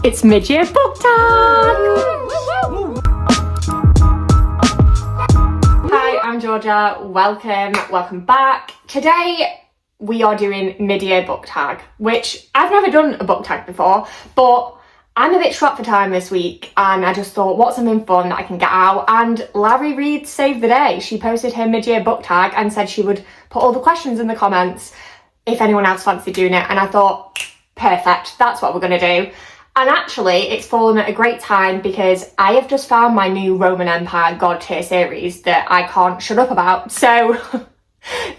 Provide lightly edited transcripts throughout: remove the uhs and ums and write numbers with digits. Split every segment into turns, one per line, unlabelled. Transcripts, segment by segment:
It's mid-year book tag! Hi, I'm Georgia. Welcome back. Today we are doing mid-year book tag, which I've never done a book tag before, but I'm a bit strapped for time this week and I just thought, what's something fun that I can get out? And Larryreads saved the day. She posted her mid-year book tag and said she would put all the questions in the comments if anyone else fancied doing it. And I thought, perfect, that's what we're gonna do. And actually, it's fallen at a great time because I have just found my new Roman Empire God tier series that I can't shut up about. So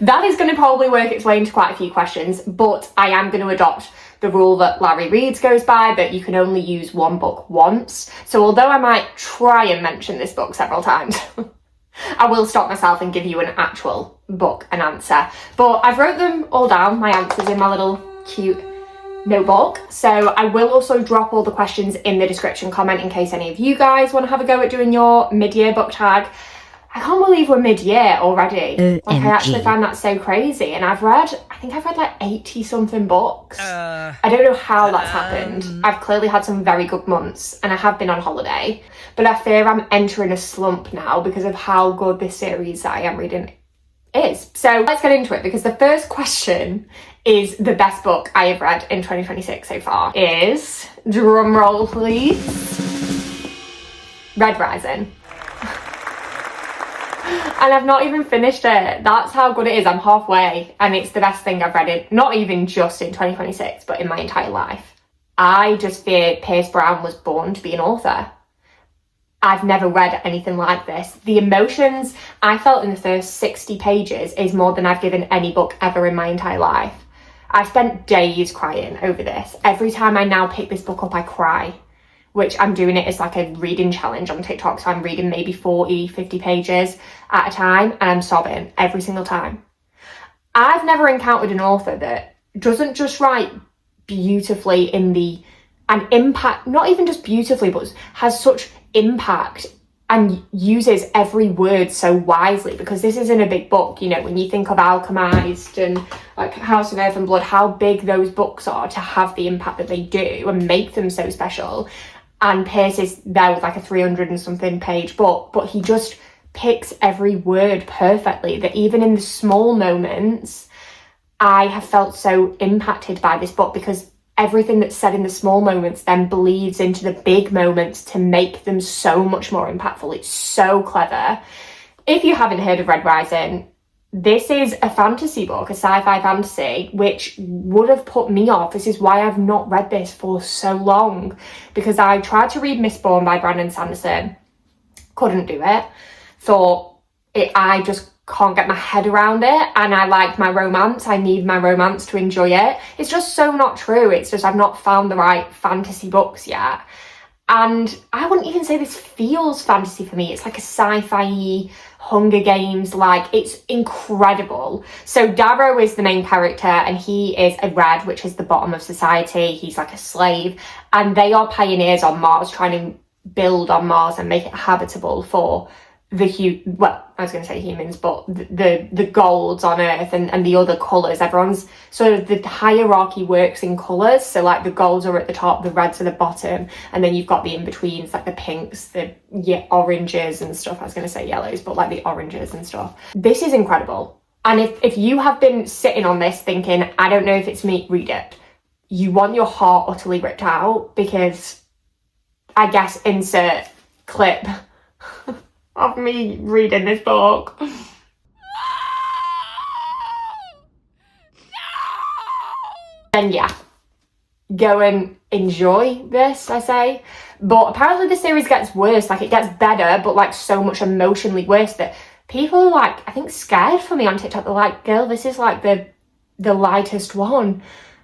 that is going to probably work its way into quite a few questions, but I am going to adopt the rule that Larryreads goes by, that you can only use one book once. So although I might try and mention this book several times, I will stop myself and give you an actual book and answer. But I've wrote them all down, my answers, in my little cute notebook. So I will also drop all the questions in the description comment in case any of you guys want to have a go at doing your mid-year book tag. I can't believe we're mid-year already.
OMG.
Like, I actually find that so crazy. And I think I've read like 80 something books. I don't know how that's happened. I've clearly had some very good months and I have been on holiday, but I fear I'm entering a slump now because of how good this series that I am reading is. So let's get into it, because the first question is the best book I have read in 2026 so far is, drum roll please, Red Rising. And I've not even finished it. That's how good it is. I'm halfway and it's the best thing I've read in, not even just in 2026, but in my entire life. I just fear Pierce Brown was born to be an author. I've never read anything like this. The emotions I felt in the first 60 pages is more than I've given any book ever in my entire life. I spent days crying over this. Every time I now pick this book up, I cry, which I'm doing it as like a reading challenge on TikTok. So I'm reading maybe 40, 50 pages at a time and I'm sobbing every single time. I've never encountered an author that doesn't just write beautifully and impact, not even just beautifully, but has such impact and uses every word so wisely, because this isn't a big book. You know, when you think of Alchemized and like House of Earth and Blood, how big those books are to have the impact that they do and make them so special. And Pierce is there with like a 300 and something page book, but he just picks every word perfectly, that even in the small moments, I have felt so impacted by this book, because everything that's said in the small moments then bleeds into the big moments to make them so much more impactful. It's so clever. If you haven't heard of Red Rising, this is a fantasy book, a sci-fi fantasy, which would have put me off. This is why I've not read this for so long, because I tried to read Mistborn by Brandon Sanderson, couldn't do it. I just can't get my head around it, and I like my romance. I need my romance to enjoy it. It's just so not true. It's just I've not found the right fantasy books yet. And I wouldn't even say this feels fantasy for me. It's like a sci-fi Hunger Games, like it's incredible. So Darrow is the main character and he is a red, which is the bottom of society. He's like a slave, and they are pioneers on Mars, trying to build on Mars and make it habitable for I was going to say humans, but the golds on Earth and the other colours. Everyone's sort of, the hierarchy works in colours. So like the golds are at the top, the reds are the bottom, and then you've got the in-betweens, like the pinks, the oranges and stuff. I was going to say yellows, but like the oranges and stuff. This is incredible. And if you have been sitting on this thinking, I don't know if it's me, read it. You want your heart utterly ripped out, because I guess insert clip of me reading this book. Then yeah, go and enjoy this, I say. But apparently the series gets worse, like it gets better, but like so much emotionally worse that people are like, I think, scared for me on TikTok. They're like, girl, this is like the lightest one.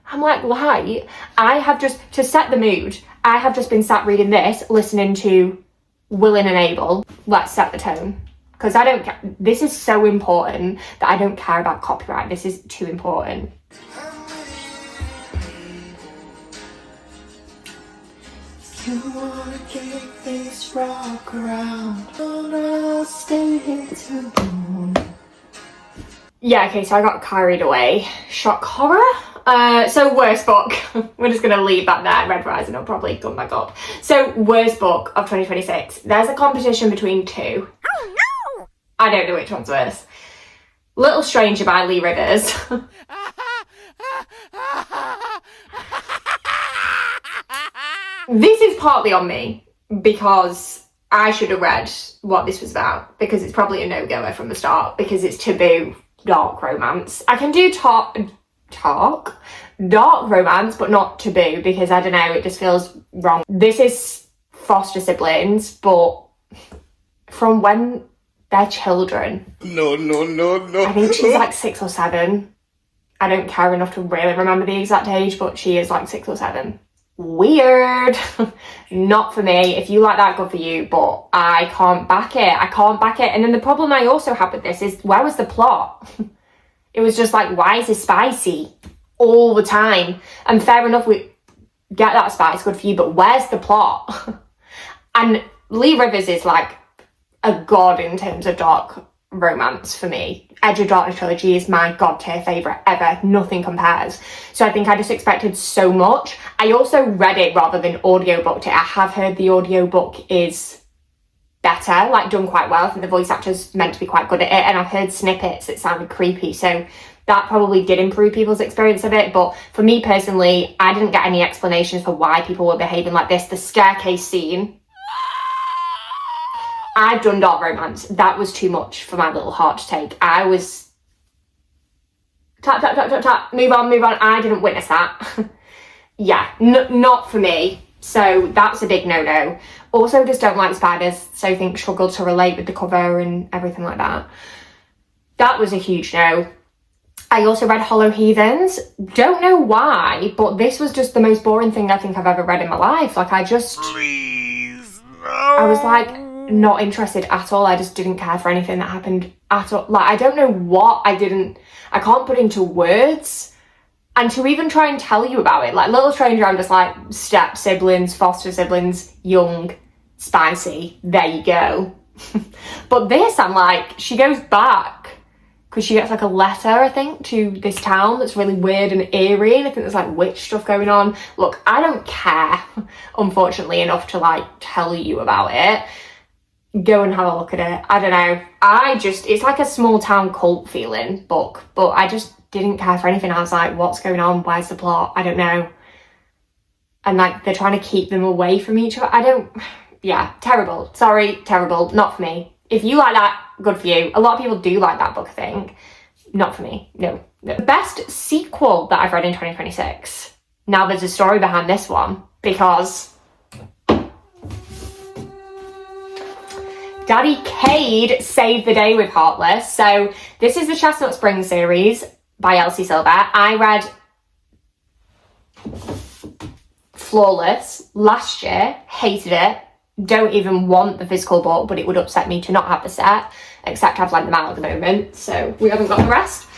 I'm like, light? I have just, to set the mood, I have just been sat reading this, listening to Willing and Able. Let's set the tone, because I don't care. This is so important that I don't care about copyright. This is too important. You wanna get this rock around, I'll stay here too long. Yeah, okay, so I got carried away. Shock horror? So worst book. We're just going to leave that there. Red Rising will probably come back up. So worst book of 2026. There's a competition between two. Oh no! I don't know which one's worse. Little Stranger by Lee Rivers. This is partly on me because I should have read what this was about, because it's probably a no-goer from the start, because it's taboo dark romance. I can do dark romance, but not taboo, because I don't know, it just feels wrong. This is foster siblings, but from when they're children. No. I think she's like 6 or 7. I don't care enough to really remember the exact age, but she is like 6 or 7. Weird. Not for me. If you like that, good for you, but I can't back it. And then the problem I also had with this is, where was the plot? It was just like, why is it spicy all the time? And fair enough, we get that spice, good for you, but where's the plot? And Lee Rivers is like a god in terms of dark romance for me. Edge of Darkness trilogy is my god tier favourite ever. Nothing compares. So I think I just expected so much. I also read it rather than audiobooked it. I have heard the audiobook is better, like done quite well. I think the voice actor's meant to be quite good at it, and I've heard snippets that sounded creepy, so that probably did improve people's experience of it. But for me personally, I didn't get any explanations for why people were behaving like this. The staircase scene, I've done dark romance. That was too much for my little heart to take. I was tap, move on. I didn't witness that. Yeah, not for me. So that's a big no-no. Also, just don't like spiders, so I think struggled to relate with the cover and everything like that. That was a huge no. I also read Hollow Heathens. Don't know why, but this was just the most boring thing I think I've ever read in my life. Like, Please, no. I was like, not interested at all. I just didn't care for anything that happened at all. Like, I don't know what I can't put into words. And to even try and tell you about it, like Little Stranger, I'm just like, step siblings, foster siblings, young, spicy, there you go. But this, I'm like, she goes back because she gets like a letter, I think, to this town that's really weird and eerie, and I think there's like witch stuff going on. Look, I don't care, unfortunately, enough to like tell you about it. Go and have a look at it. I don't know. It's like a small town cult feeling book, but I just didn't care for anything. I was like, what's going on? Where's the plot? I don't know. And like, they're trying to keep them away from each other. Terrible. Sorry, terrible. Not for me. If you like that, good for you. A lot of people do like that book, I think. Not for me. No. The best sequel that I've read in 2026. Now, there's a story behind this one, because Daddy Cade saved the day with Heartless. So this is the Chestnut Spring series by Elsie Silver. I read Flawless last year, hated it, don't even want the physical book, but it would upset me to not have the set, except I've lent them out at the moment, so we haven't got the rest.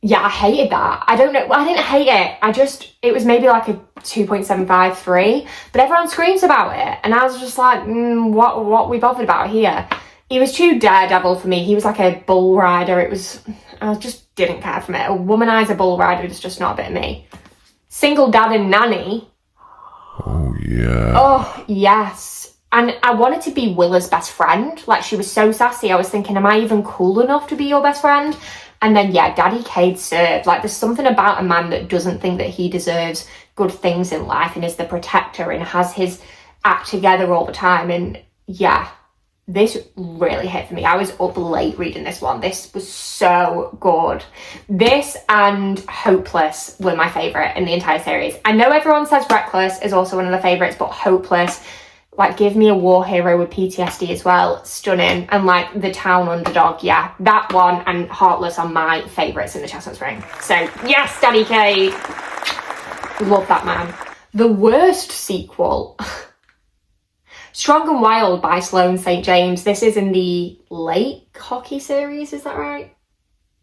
Yeah, I hated that. I don't know, I didn't hate it, it was maybe like a 2.753, but everyone screams about it, and I was just like, what we bothered about here? He was too daredevil for me. He was like a bull rider. I just didn't care for it. A womanizer bull rider is just not a bit of me. Single Dad and Nanny.
Oh, yeah.
Oh, yes. And I wanted to be Willa's best friend. Like, she was so sassy. I was thinking, am I even cool enough to be your best friend? And then, yeah, Daddy Cade served. Like, there's something about a man that doesn't think that he deserves good things in life and is the protector and has his act together all the time. And, yeah, this really hit for me. I was up late reading this one. This was so good. This and Hopeless were my favourite in the entire series. I know everyone says Reckless is also one of the favourites, but Hopeless, like, give me a war hero with PTSD as well. Stunning. And like the town underdog, yeah. That one and Heartless are my favourites in the Chestnut Spring. So yes, Daddy Cade. Love that man. The worst sequel. Strong and Wild by Sloane St. James. This is in the Lake Hockey series, is that right?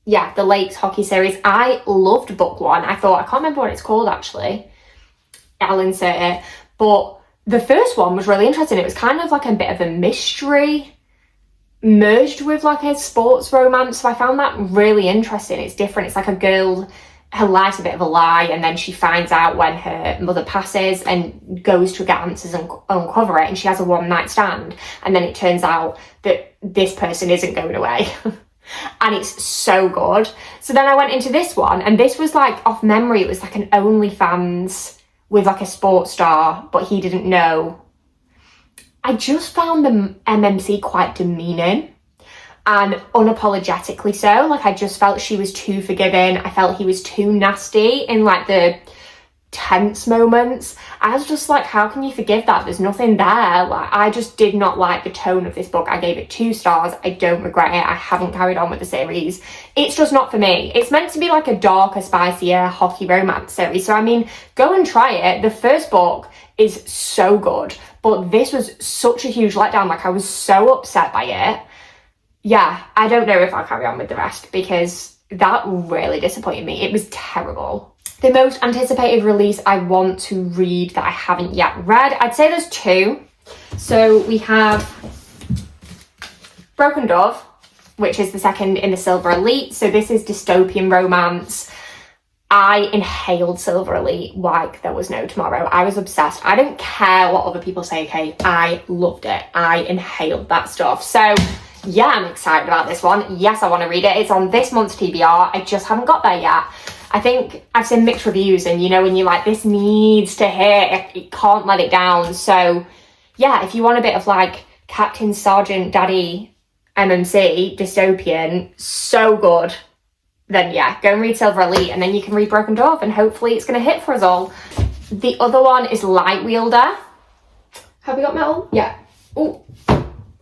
Yeah, the Lakes Hockey series. I loved book one. I can't remember what it's called actually. I'll insert it. But the first one was really interesting. It was kind of like a bit of a mystery merged with like a sports romance. So I found that really interesting. It's different. It's like a girl her life's a bit of a lie, and then she finds out when her mother passes and goes to get answers and uncover it, and she has a one-night stand, and then it turns out that this person isn't going away. And it's so good. So then I went into this one, and this was like, off memory, it was like an OnlyFans with like a sports star, but he didn't know. I just found the MMC quite demeaning. And unapologetically so. Like, I just felt she was too forgiving. I felt he was too nasty in like the tense moments. I was just like, how can you forgive that? There's nothing there. Like, I just did not like the tone of this book. I gave it 2 stars. I don't regret it. I haven't carried on with the series. It's just not for me. It's meant to be like a darker, spicier hockey romance series. So I mean, go and try it. The first book is so good, but this was such a huge letdown. Like, I was so upset by it. Yeah, I don't know if I'll carry on with the rest because that really disappointed me. It was terrible. The most anticipated release I want to read that I haven't yet read, I'd say there's 2. So we have Broken Dove, which is the second in the Silver Elite. So this is dystopian romance. I inhaled Silver Elite like there was no tomorrow. I was obsessed. I don't care what other people say, okay? I loved it. I inhaled that stuff. So yeah, I'm excited about this one. Yes, I want to read it. It's on this month's TBR. I just haven't got there yet. I think I've seen mixed reviews, and you know, when you're like, this needs to hit, it can't let it down. So yeah, if you want a bit of like Captain Sergeant Daddy MMC dystopian, so good, then yeah, go and read Silver Elite, and then you can read Broken Dove, and hopefully it's going to hit for us all. The other one is Light Wielder. Have we got metal? Yeah. Oh,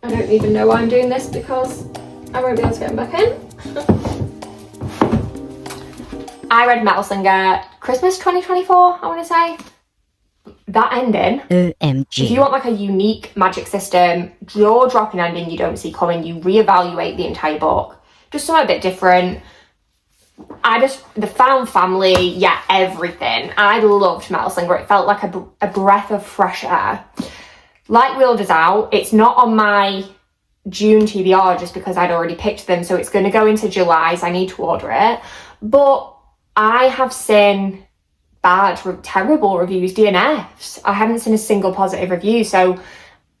I don't even know why I'm doing this because I won't be able to get them back in. I read Metal Slinger Christmas 2024, I want to say. That ending.
OMG.
If you want like a unique magic system, jaw-dropping ending you don't see coming, you reevaluate the entire book. Just something a bit different. The found family, yeah, everything. I loved Metal Slinger. It felt like a breath of fresh air. Light Wielder's out. It's not on my June TBR just because I'd already picked them, so it's going to go into July, so I need to order it. But I have seen terrible reviews, DNFs. I haven't seen a single positive review, so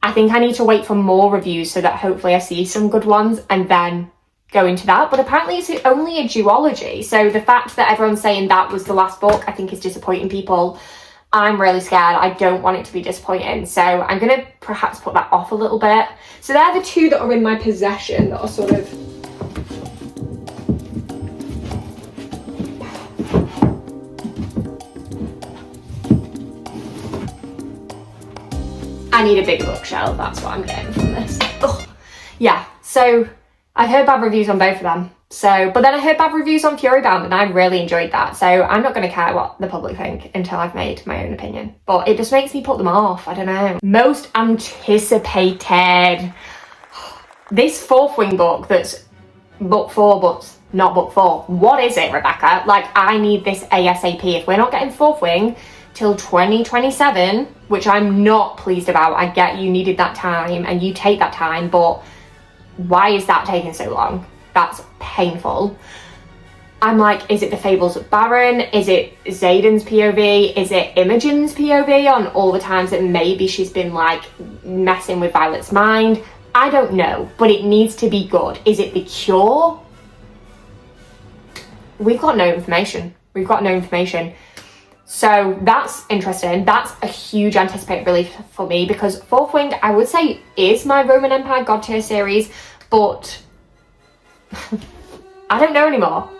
I think I need to wait for more reviews so that hopefully I see some good ones and then go into that. But apparently it's only a duology, so the fact that everyone's saying that was the last book I think is disappointing people. I'm really scared. I don't want it to be disappointing, so I'm going to perhaps put that off a little bit. So they're the 2 that are in my possession that are sort of I need a bigger bookshelf, that's what I'm getting from this. Ugh. Yeah, so I've heard bad reviews on both of them. But then I heard bad reviews on Furybound, and I really enjoyed that. So I'm not going to care what the public think until I've made my own opinion. But it just makes me put them off. I don't know. Most anticipated. This Fourth Wing book that's book 4, but not book 4. What is it, Rebecca? Like, I need this ASAP. If we're not getting Fourth Wing till 2027, which I'm not pleased about. I get you needed that time and you take that time, but why is that taking so long? That's painful. I'm like, is it the Fables of Baron? Is it Zayden's POV? Is it Imogen's POV on all the times that maybe she's been like messing with Violet's mind? I don't know, but it needs to be good. Is it the Cure? We've got no information. So that's interesting. That's a huge anticipated release for me because Fourth Wing, I would say, is my Roman Empire God Tier series, but I don't know anymore.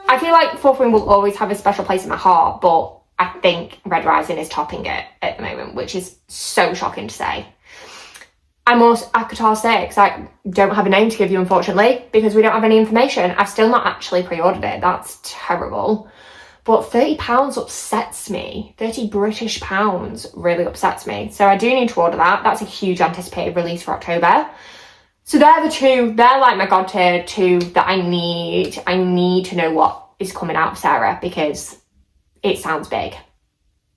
I feel like Fourth Wing will always have a special place in my heart, but I think Red Rising is topping it at the moment, which is so shocking to say. I'm also ACOTAR 6. I don't have a name to give you, unfortunately, because we don't have any information. I've still not actually pre-ordered it. That's terrible. But £30 upsets me. 30 British pounds really upsets me. So I do need to order that. That's a huge anticipated release for October. So they're the 2. They're like my God Tier 2 that I need. I need to know what is coming out of Sarah because it sounds big.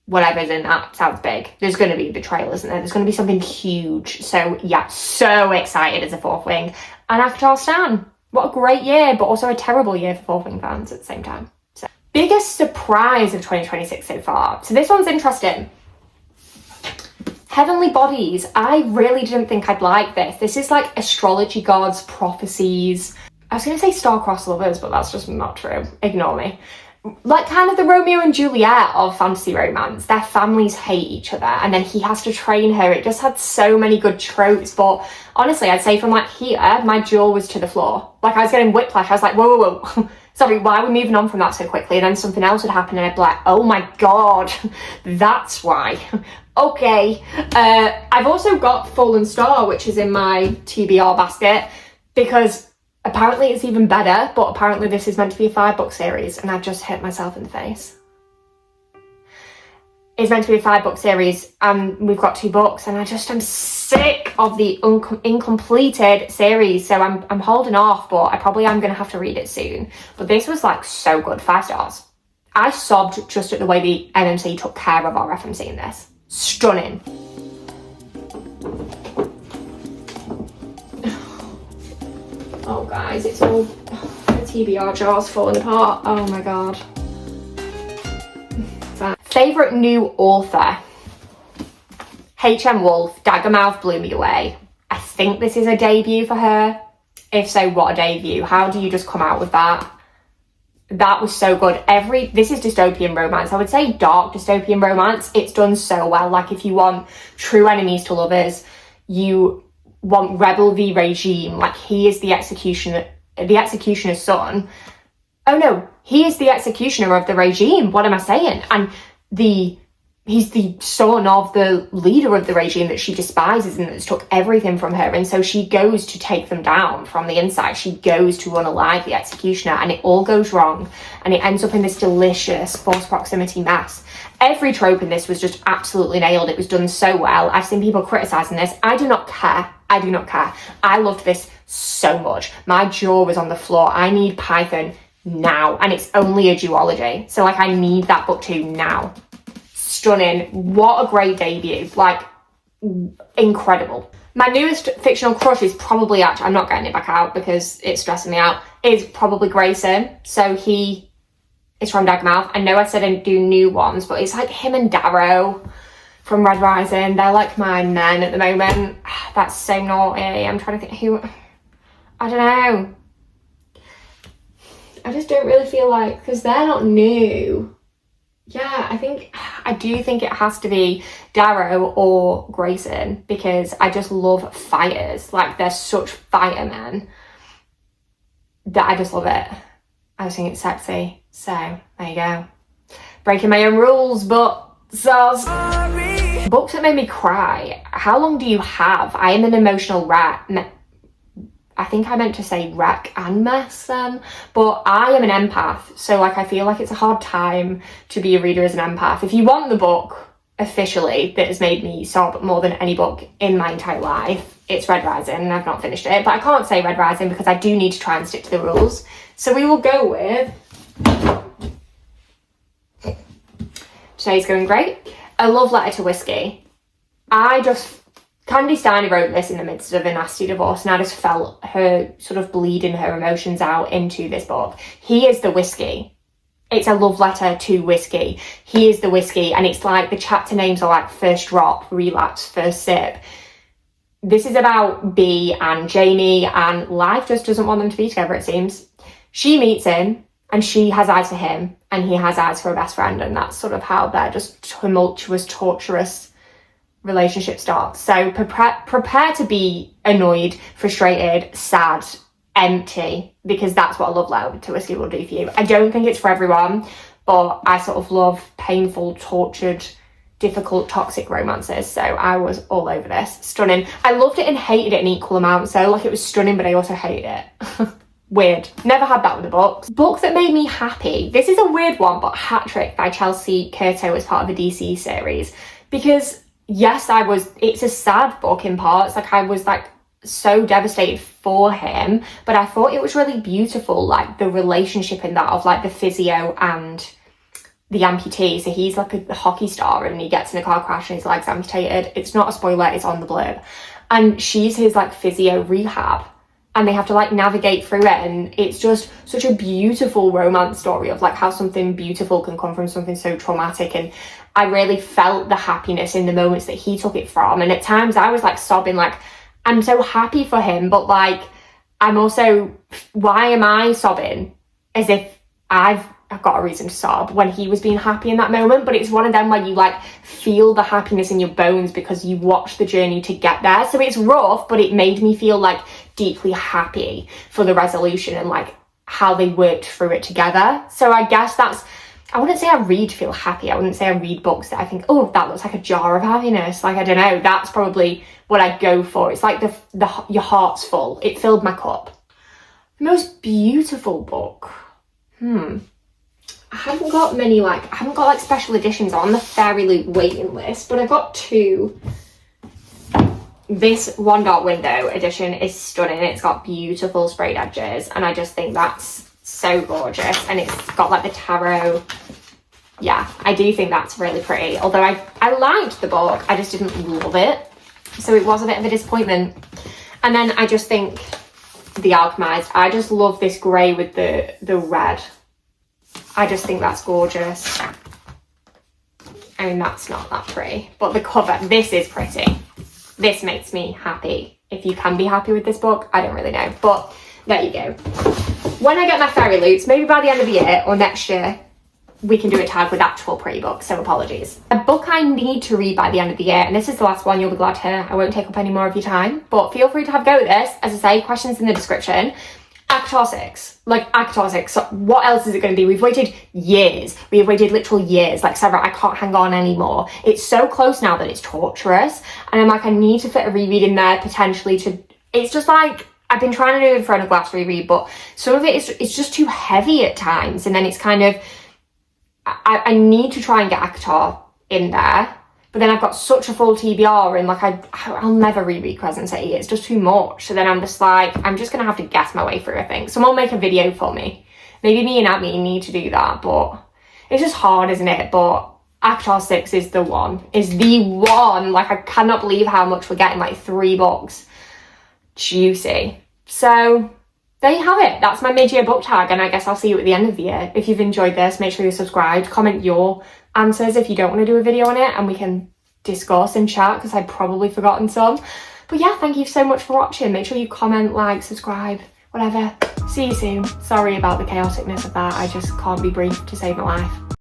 Whatever's in that sounds big. There's going to be a betrayal, isn't there? There's going to be something huge. So yeah, so excited as a Fourth Wing. And ACOTAR Stan. What a great year, but also a terrible year for Fourth Wing fans at the same time. So Biggest surprise of 2026 so far. So this one's interesting. Heavenly Bodies. I really didn't think I'd like this. This is like astrology gods, prophecies. I was going to say star-crossed lovers, but that's just not true. Ignore me. Like kind of the Romeo and Juliet of fantasy romance. Their families hate each other and then he has to train her. It just had so many good tropes. But honestly, I'd say from like here, my jaw was to the floor. Like I was getting whiplash. I was like, whoa, whoa, whoa. Sorry, why are we moving on from that so quickly? And then something else would happen and I'd be like, oh my God, that's why. Okay. I've also got Fallen Star, which is in my TBR basket because apparently it's even better, but apparently this is meant to be a 5-book series and I've just hit myself in the face. It's meant to be a 5-book series and we've got 2 books and I just am sick of the incompleted series. So I'm holding off, but I probably am going to have to read it soon. But this was like so good, 5 stars. I sobbed just at the way the NMC took care of our FMC in this. Stunning. Oh guys, it's all, the TBR jar's falling apart. Oh my God. Favourite new author? H.M. Wolf, Daggermouth blew me away. I think this is a debut for her. If so, what a debut. How do you just come out with that? That was so good. This is dystopian romance. I would say dark dystopian romance. It's done so well. Like if you want true enemies to lovers, you want rebel v regime. Like he is the executioner's son. Oh no, he is the executioner of the regime. What am I saying? And he's the son of the leader of the regime that she despises and that's took everything from her. And so she goes to take them down from the inside. She goes to unalive the executioner and it all goes wrong. And it ends up in this delicious forced proximity mess. Every trope in this was just absolutely nailed. It was done so well. I've seen people criticising this. I do not care. I do not care. I loved this so much. My jaw was on the floor. I need Python now. And it's only a duology. So like I need that book 2 now. Stunning. What a great debut. Like incredible. My newest fictional crush is probably, actually I'm not getting it back out because it's stressing me out, is probably Grayson. So he is from Dagmouth. I know I said I didn't do new ones, but it's like him and Darrow from Red Rising. They're like my men at the moment. That's so naughty. I'm trying to think who, I don't know. I just don't really feel like, because they're not new. Yeah, I do think it has to be Darrow or Grayson because I just love fighters. Like they're such fightermen that I just love it. I just think it's sexy. So there you go. Breaking my own rules, but sorry. Books that made me cry. How long do you have? I am an emotional wreck. I think I meant to say wreck and mess then, but I am an empath. So like, I feel like it's a hard time to be a reader as an empath. If you want the book officially that has made me sob more than any book in my entire life, it's Red Rising, and I've not finished it, but I can't say Red Rising because I do need to try and stick to the rules. So we will go with, today's going great, A Love Letter to Whiskey. Candy Steiner wrote this in the midst of a nasty divorce, and I just felt her sort of bleeding her emotions out into this book. He is the whiskey. It's a love letter to whiskey. He is the whiskey, and it's like the chapter names are like First Drop, Relapse, First Sip. This is about Bea and Jamie, and life just doesn't want them to be together, it seems. She meets him, and she has eyes for him, and he has eyes for her best friend, and that's sort of how their just tumultuous, torturous relationship starts. So prepare to be annoyed, frustrated, sad, empty, because that's what a love letter to whiskey will do for you. I don't think it's for everyone, but I sort of love painful, tortured, difficult, toxic romances. So I was all over this. Stunning. I loved it and hated it in equal amount. So like it was stunning, but I also hated it. Weird. Never had that with the books. Books that made me happy. This is a weird one, but Hat Trick by Chelsea Curto as part of the DC series. Because yes, it's a sad book in parts. Like I was like so devastated for him, but I thought it was really beautiful, like the relationship in that of like the physio and the amputee. So he's like a hockey star and he gets in a car crash and his leg's amputated. It's not a spoiler, it's on the blurb. And she's his like physio rehab. and they have to like navigate through it, and it's just such a beautiful romance story of like how something beautiful can come from something so traumatic. And I really felt the happiness in the moments that he took it from, and at times I was like sobbing, like I'm so happy for him, but like I'm also, why am I sobbing as if I've got a reason to sob when he was being happy in that moment? But it's one of them where you like feel the happiness in your bones because you watch the journey to get there. So it's rough, but it made me feel like deeply happy for the resolution and like how they worked through it together. So I guess that's, I wouldn't say I read to feel happy. I wouldn't say I read books that I think, oh, that looks like a jar of happiness. Like, I don't know, that's probably what I go for. It's like your heart's full. It filled my cup. The most beautiful book. I haven't got many, like, I haven't got like special editions on the Fairy Loot waiting list, but I've got two. This One Dark Window edition is stunning. It's got beautiful sprayed edges, and I just think that's so gorgeous. And it's got like the tarot. Yeah, I do think that's really pretty. Although I liked the book, I just didn't love it. So it was a bit of a disappointment. And then I just think The Alchemized, I just love this grey with the red. I just think that's gorgeous. I mean, that's not that pretty, but the cover, this is pretty. This makes me happy. If you can be happy with this book, I don't really know, but there you go. When I get my Fairy Loots, maybe by the end of the year or next year, we can do a tag with actual pretty books, so apologies. A book I need to read by the end of the year, and this is the last one, you'll be glad to hear, I won't take up any more of your time, but feel free to have a go at this. As I say, questions in the description. ACOTAR 6, like ACOTAR 6, so what else is it going to be? We've waited years. We have waited literal years. Like, Sarah, I can't hang on anymore. It's so close now that it's torturous. And I'm like, I need to fit a reread in there potentially to, it's just like, I've been trying to do it for a glass reread, but some of it is, it's just too heavy at times. And then it's kind of, I need to try and get ACOTAR in there. But then I've got such a full TBR, and like I'll never reread Crescent City. It's just too much. So then I'm just like, I'm just gonna have to guess my way through, I think. Someone will make a video for me. Maybe me and Abby need to do that, but it's just hard, isn't it? But ACOTAR 6 is the one. Is the one. Like, I cannot believe how much we're getting, like 3 books. Juicy. So there you have it. That's my mid-year book tag, and I guess I'll see you at the end of the year. If you've enjoyed this, make sure you're subscribed. Comment your answers if you don't want to do a video on it, and we can discuss and chat, because I've probably forgotten some. But yeah, thank you so much for watching. Make sure you comment, like, subscribe, whatever. See you soon. Sorry about the chaoticness of that. I just can't be brief to save my life.